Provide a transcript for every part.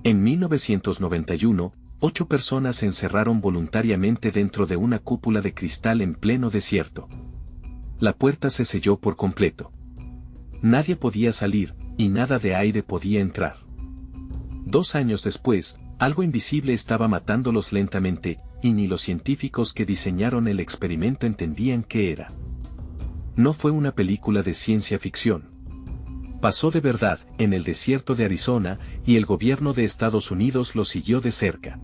En 1991, 8 personas se encerraron voluntariamente dentro de una cúpula de cristal en pleno desierto. La puerta se selló por completo. Nadie podía salir, y nada de aire podía entrar. 2 años después, algo invisible estaba matándolos lentamente, y ni los científicos que diseñaron el experimento entendían qué era. No fue una película de ciencia ficción. Pasó de verdad, en el desierto de Arizona, y el gobierno de Estados Unidos lo siguió de cerca.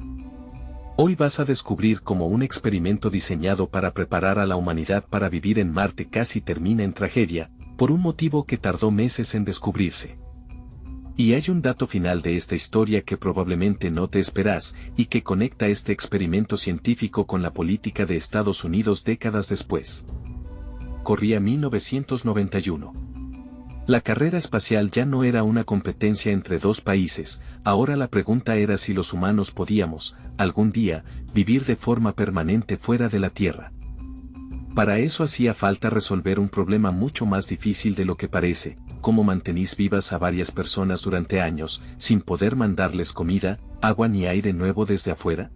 Hoy vas a descubrir cómo un experimento diseñado para preparar a la humanidad para vivir en Marte casi termina en tragedia, por un motivo que tardó meses en descubrirse. Y hay un dato final de esta historia que probablemente no te esperas, y que conecta este experimento científico con la política de Estados Unidos décadas después. Corría 1991. La carrera espacial ya no era una competencia entre 2 países, ahora la pregunta era si los humanos podíamos, algún día, vivir de forma permanente fuera de la Tierra. Para eso hacía falta resolver un problema mucho más difícil de lo que parece: cómo mantenís vivas a varias personas durante años, sin poder mandarles comida, agua ni aire nuevo desde afuera.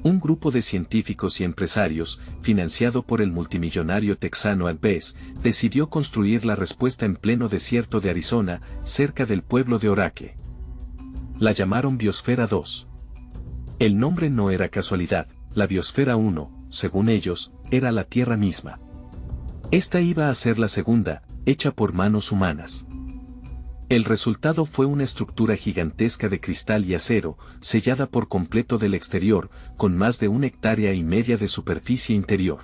Un grupo de científicos y empresarios, financiado por el multimillonario texano Al Bess, decidió construir la respuesta en pleno desierto de Arizona, cerca del pueblo de Oracle. La llamaron Biosfera 2. El nombre no era casualidad, la Biosfera 1, según ellos, era la Tierra misma. Esta iba a ser la segunda, hecha por manos humanas. El resultado fue una estructura gigantesca de cristal y acero, sellada por completo del exterior, con más de 1,5 hectáreas de superficie interior.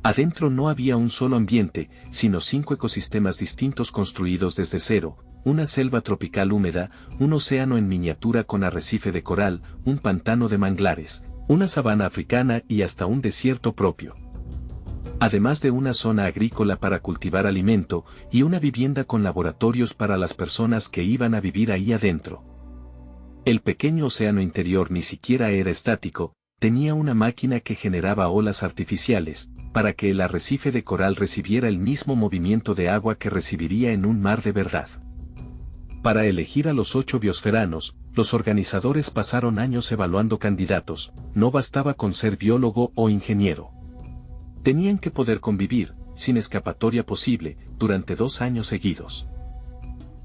Adentro no había un solo ambiente, sino 5 ecosistemas distintos construidos desde cero: una selva tropical húmeda, un océano en miniatura con arrecife de coral, un pantano de manglares, una sabana africana y hasta un desierto propio. Además de una zona agrícola para cultivar alimento, y una vivienda con laboratorios para las personas que iban a vivir ahí adentro. El pequeño océano interior ni siquiera era estático, tenía una máquina que generaba olas artificiales, para que el arrecife de coral recibiera el mismo movimiento de agua que recibiría en un mar de verdad. Para elegir a los 8 biosferanos, los organizadores pasaron años evaluando candidatos. No bastaba con ser biólogo o ingeniero. Tenían que poder convivir, sin escapatoria posible, durante 2 años seguidos.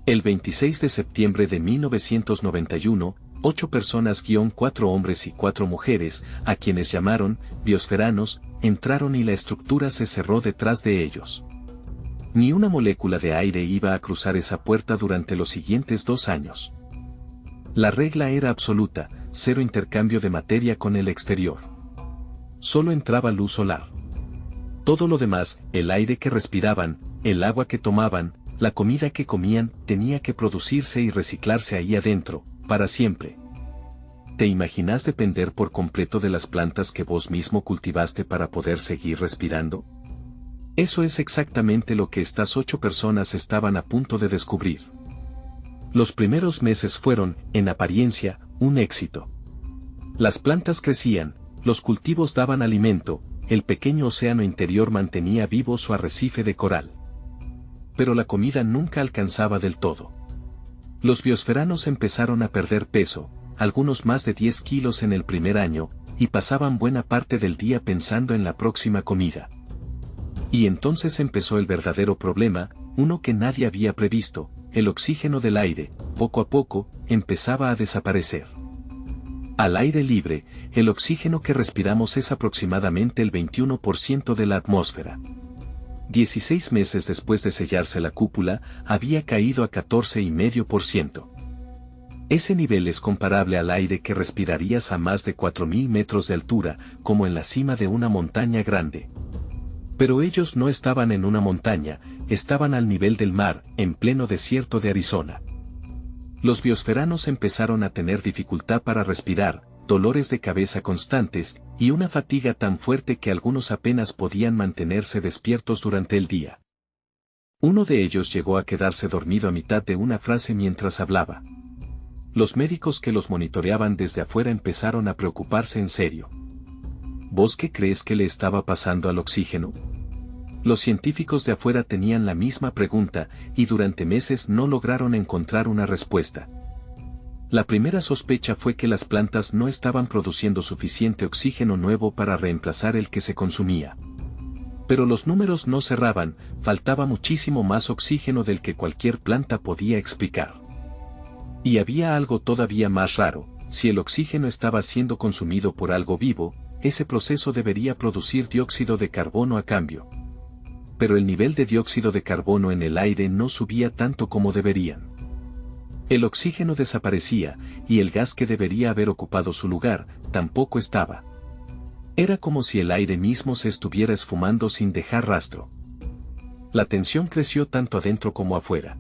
El 26 de septiembre de 1991, 8 personas, 4 hombres y 4 mujeres, a quienes llamaron biosferanos, entraron y la estructura se cerró detrás de ellos. Ni una molécula de aire iba a cruzar esa puerta durante los siguientes 2 años. La regla era absoluta: 0 intercambio de materia con el exterior. Solo entraba luz solar. Todo lo demás, el aire que respiraban, el agua que tomaban, la comida que comían, tenía que producirse y reciclarse ahí adentro, para siempre. ¿Te imaginas depender por completo de las plantas que vos mismo cultivaste para poder seguir respirando? Eso es exactamente lo que estas 8 personas estaban a punto de descubrir. Los primeros meses fueron, en apariencia, un éxito. Las plantas crecían, los cultivos daban alimento, el pequeño océano interior mantenía vivo su arrecife de coral. Pero la comida nunca alcanzaba del todo. Los biosferanos empezaron a perder peso, algunos más de 10 kilos en el primer año, y pasaban buena parte del día pensando en la próxima comida. Y entonces empezó el verdadero problema, uno que nadie había previsto: el oxígeno del aire, poco a poco, empezaba a desaparecer. Al aire libre, el oxígeno que respiramos es aproximadamente el 21% de la atmósfera. 16 meses después de sellarse la cúpula, había caído a 14,5%. Ese nivel es comparable al aire que respirarías a más de 4.000 metros de altura, como en la cima de una montaña grande. Pero ellos no estaban en una montaña, estaban al nivel del mar, en pleno desierto de Arizona. Los biosferanos empezaron a tener dificultad para respirar, dolores de cabeza constantes, y una fatiga tan fuerte que algunos apenas podían mantenerse despiertos durante el día. Uno de ellos llegó a quedarse dormido a mitad de una frase mientras hablaba. Los médicos que los monitoreaban desde afuera empezaron a preocuparse en serio. ¿Vos qué crees que le estaba pasando al oxígeno? Los científicos de afuera tenían la misma pregunta, y durante meses no lograron encontrar una respuesta. La primera sospecha fue que las plantas no estaban produciendo suficiente oxígeno nuevo para reemplazar el que se consumía. Pero los números no cerraban, faltaba muchísimo más oxígeno del que cualquier planta podía explicar. Y había algo todavía más raro: si el oxígeno estaba siendo consumido por algo vivo, ese proceso debería producir dióxido de carbono a cambio. Pero el nivel de dióxido de carbono en el aire no subía tanto como deberían. El oxígeno desaparecía, y el gas que debería haber ocupado su lugar, tampoco estaba. Era como si el aire mismo se estuviera esfumando sin dejar rastro. La tensión creció tanto adentro como afuera.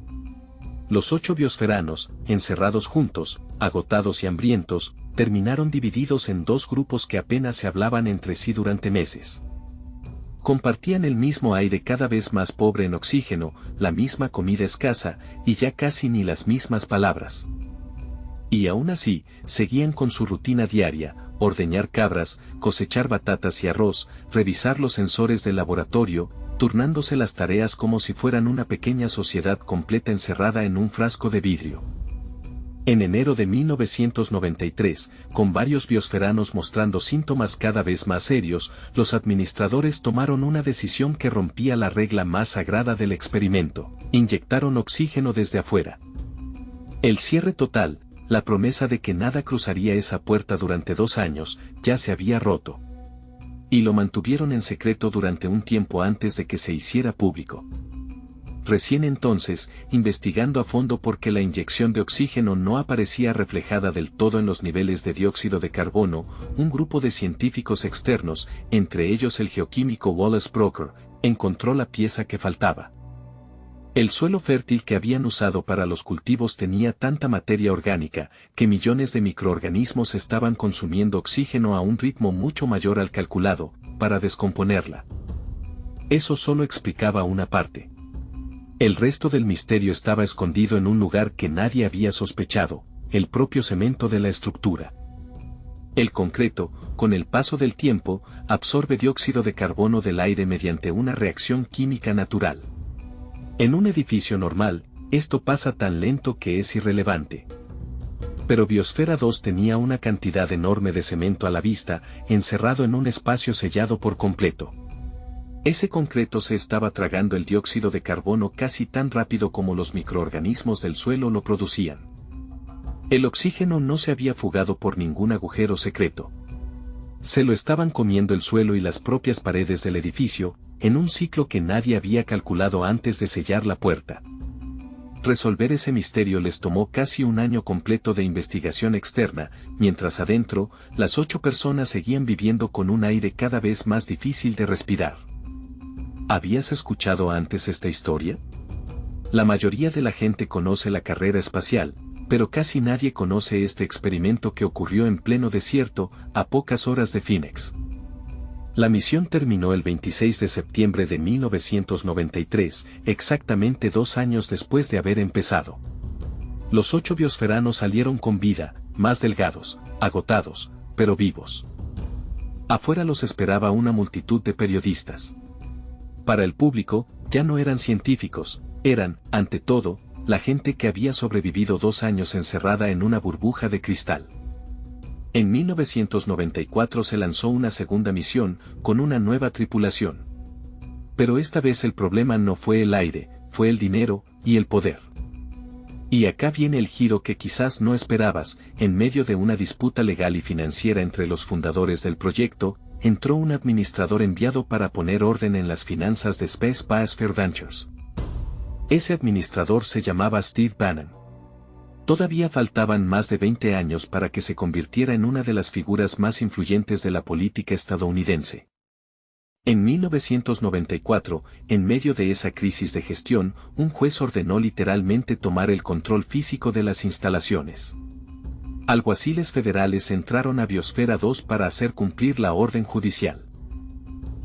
Los 8 biosferanos, encerrados juntos, agotados y hambrientos, terminaron divididos en 2 grupos que apenas se hablaban entre sí durante meses. Compartían el mismo aire cada vez más pobre en oxígeno, la misma comida escasa, y ya casi ni las mismas palabras. Y aún así, seguían con su rutina diaria: ordeñar cabras, cosechar batatas y arroz, revisar los sensores del laboratorio, turnándose las tareas como si fueran una pequeña sociedad completa encerrada en un frasco de vidrio. En enero de 1993, con varios biosferanos mostrando síntomas cada vez más serios, los administradores tomaron una decisión que rompía la regla más sagrada del experimento: inyectaron oxígeno desde afuera. El cierre total, la promesa de que nada cruzaría esa puerta durante 2 años, ya se había roto. Y lo mantuvieron en secreto durante un tiempo antes de que se hiciera público. Recién entonces, investigando a fondo por qué la inyección de oxígeno no aparecía reflejada del todo en los niveles de dióxido de carbono, un grupo de científicos externos, entre ellos el geoquímico Wallace Brocker, encontró la pieza que faltaba. El suelo fértil que habían usado para los cultivos tenía tanta materia orgánica, que millones de microorganismos estaban consumiendo oxígeno a un ritmo mucho mayor al calculado, para descomponerla. Eso solo explicaba una parte. El resto del misterio estaba escondido en un lugar que nadie había sospechado: el propio cemento de la estructura. El concreto, con el paso del tiempo, absorbe dióxido de carbono del aire mediante una reacción química natural. En un edificio normal, esto pasa tan lento que es irrelevante. Pero Biosfera 2 tenía una cantidad enorme de cemento a la vista, encerrado en un espacio sellado por completo. Ese concreto se estaba tragando el dióxido de carbono casi tan rápido como los microorganismos del suelo lo producían. El oxígeno no se había fugado por ningún agujero secreto. Se lo estaban comiendo el suelo y las propias paredes del edificio, en un ciclo que nadie había calculado antes de sellar la puerta. Resolver ese misterio les tomó casi un año completo de investigación externa, mientras adentro, las 8 personas seguían viviendo con un aire cada vez más difícil de respirar. ¿Habías escuchado antes esta historia? La mayoría de la gente conoce la carrera espacial, pero casi nadie conoce este experimento que ocurrió en pleno desierto, a pocas horas de Phoenix. La misión terminó el 26 de septiembre de 1993, exactamente 2 años después de haber empezado. Los 8 biosferanos salieron con vida, más delgados, agotados, pero vivos. Afuera los esperaba una multitud de periodistas. Para el público, ya no eran científicos, eran, ante todo, la gente que había sobrevivido 2 años encerrada en una burbuja de cristal. En 1994 se lanzó una segunda misión, con una nueva tripulación. Pero esta vez el problema no fue el aire, fue el dinero y el poder. Y acá viene el giro que quizás no esperabas: en medio de una disputa legal y financiera entre los fundadores del proyecto, entró un administrador enviado para poner orden en las finanzas de Space Biosphere Ventures. Ese administrador se llamaba Steve Bannon. Todavía faltaban más de 20 años para que se convirtiera en una de las figuras más influyentes de la política estadounidense. En 1994, en medio de esa crisis de gestión, un juez ordenó literalmente tomar el control físico de las instalaciones. Alguaciles federales entraron a Biosfera 2 para hacer cumplir la orden judicial.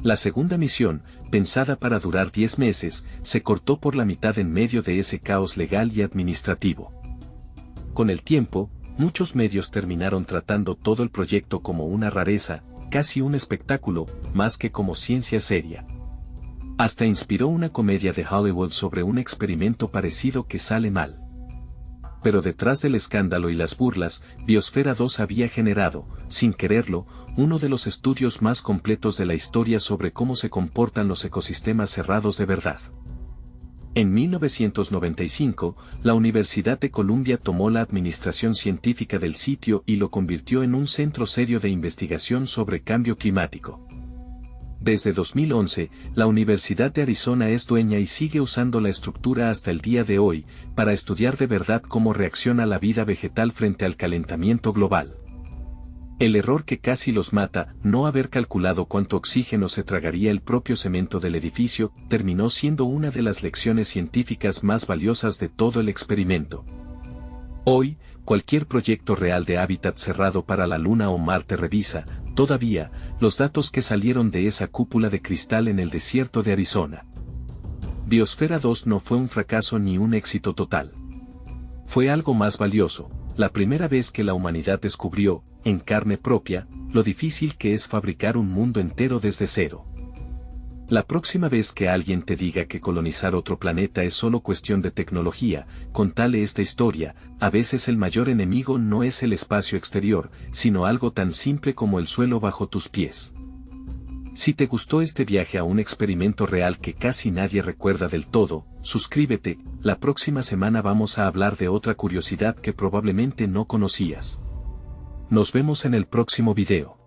La segunda misión, pensada para durar 10 meses, se cortó por la mitad en medio de ese caos legal y administrativo. Con el tiempo, muchos medios terminaron tratando todo el proyecto como una rareza, casi un espectáculo, más que como ciencia seria. Hasta inspiró una comedia de Hollywood sobre un experimento parecido que sale mal. pero detrás del escándalo y las burlas, Biosfera 2 había generado, sin quererlo, uno de los estudios más completos de la historia sobre cómo se comportan los ecosistemas cerrados de verdad. En 1995, la Universidad de Columbia tomó la administración científica del sitio y lo convirtió en un centro serio de investigación sobre cambio climático. Desde 2011, la Universidad de Arizona es dueña y sigue usando la estructura hasta el día de hoy, para estudiar de verdad cómo reacciona la vida vegetal frente al calentamiento global. El error que casi los mata, no haber calculado cuánto oxígeno se tragaría el propio cemento del edificio, terminó siendo una de las lecciones científicas más valiosas de todo el experimento. Hoy, cualquier proyecto real de hábitat cerrado para la Luna o Marte revisa, todavía, los datos que salieron de esa cúpula de cristal en el desierto de Arizona. Biosfera 2 no fue un fracaso ni un éxito total. Fue algo más valioso, la primera vez que la humanidad descubrió, en carne propia, lo difícil que es fabricar un mundo entero desde cero. La próxima vez que alguien te diga que colonizar otro planeta es solo cuestión de tecnología, contale esta historia, a veces el mayor enemigo no es el espacio exterior, sino algo tan simple como el suelo bajo tus pies. Si te gustó este viaje a un experimento real que casi nadie recuerda del todo, suscríbete, la próxima semana vamos a hablar de otra curiosidad que probablemente no conocías. Nos vemos en el próximo video.